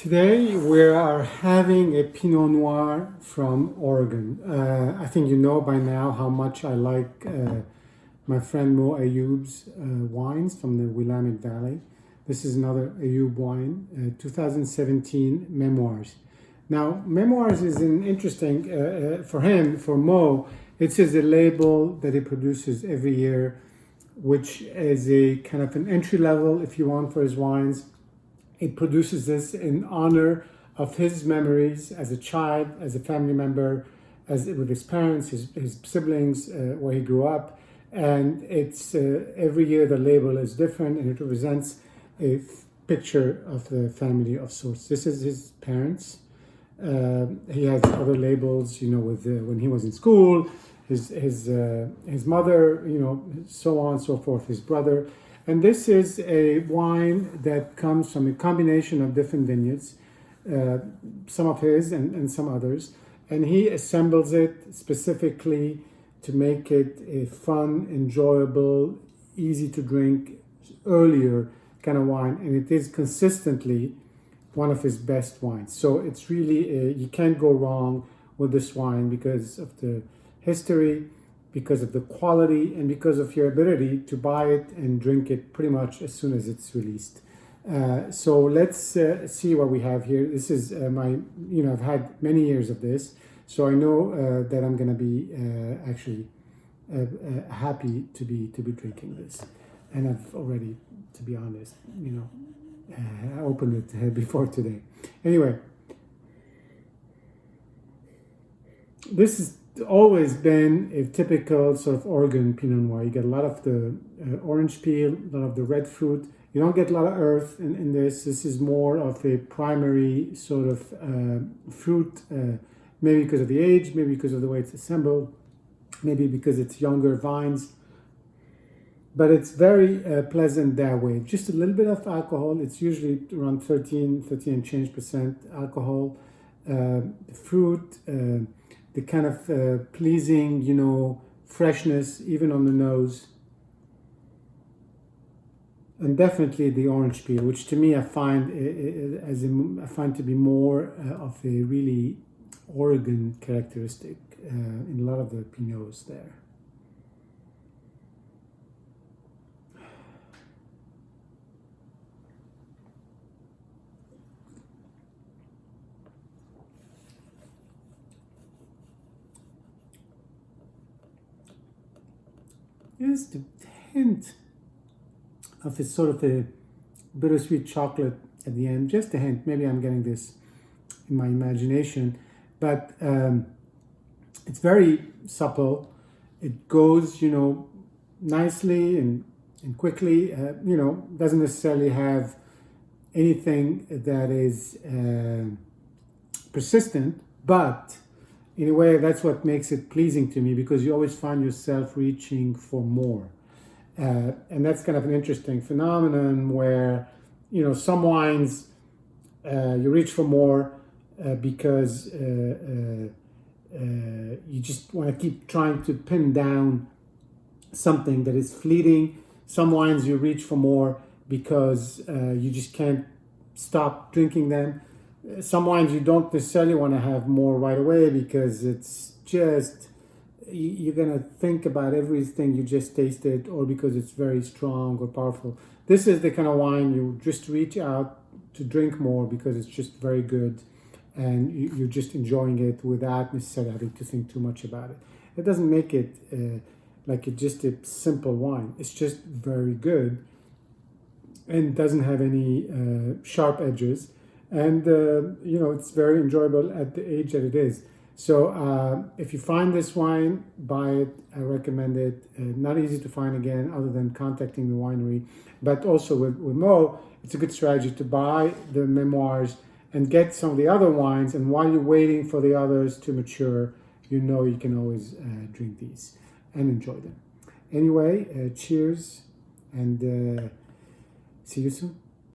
Today we are having a Pinot Noir from Oregon. I think you know by now how much I like my friend Mo Ayoub's wines from the Willamette Valley. This is another Ayoub wine, 2017 Memoirs. Now, Memoirs is an interesting, for him, for Mo, it is a label that he produces every year, which is a kind of an entry level, if you want, for his wines. It produces this in honor of his memories as a child, as a family member, as with his parents, his siblings, where he grew up. And it's every year the label is different, and it represents a picture of the family of sorts. This is his parents. He has other labels, you know, with when he was in school, his mother, you know, so on and so forth, his brother. And this is a wine that comes from a combination of different vineyards, some of his and some others. And he assembles it specifically to make it a fun, enjoyable, easy to drink, earlier kind of wine. And it is consistently one of his best wines. So it's really, you can't go wrong with this wine because of the history, because of the quality, and because of your ability to buy it and drink it pretty much as soon as it's released. So let's see what we have here. This is I've had many years of this, so I know that I'm going to be actually happy to be drinking this. And I've already, to be honest, I opened it before today. Anyway, this is always been a typical sort of Oregon Pinot Noir. You get a lot of the orange peel, a lot of the red fruit. You don't get a lot of earth in this. This is more of a primary sort of fruit, maybe because of the age, maybe because of the way it's assembled, maybe because it's younger vines. But it's very pleasant that way. Just a little bit of alcohol. It's usually around 13 and change percent alcohol. Fruit, the kind of pleasing, freshness, even on the nose. And definitely the orange peel, which to me I find to be more of a really Oregon characteristic in a lot of the Pinots there. Just a hint of a sort of a bittersweet chocolate at the end. Just a hint. Maybe I'm getting this in my imagination, but it's very supple. It goes, nicely and quickly. Doesn't necessarily have anything that is persistent, but in a way, that's what makes it pleasing to me, because you always find yourself reaching for more. And that's kind of an interesting phenomenon where, some wines, you reach for more because you just want to keep trying to pin down something that is fleeting. Some wines you reach for more because you just can't stop drinking them. Some wines you don't necessarily want to have more right away because it's just, you're going to think about everything you just tasted, or because it's very strong or powerful. This is the kind of wine you just reach out to drink more because it's just very good, and you're just enjoying it without necessarily having to think too much about it. It doesn't make it just a simple wine. It's just very good and doesn't have any sharp edges. And, it's very enjoyable at the age that it is. So if you find this wine, buy it. I recommend it. Not easy to find again, other than contacting the winery. But also with Mo, it's a good strategy to buy the Memoirs and get some of the other wines. And while you're waiting for the others to mature, you can always drink these and enjoy them. Anyway, cheers, and see you soon.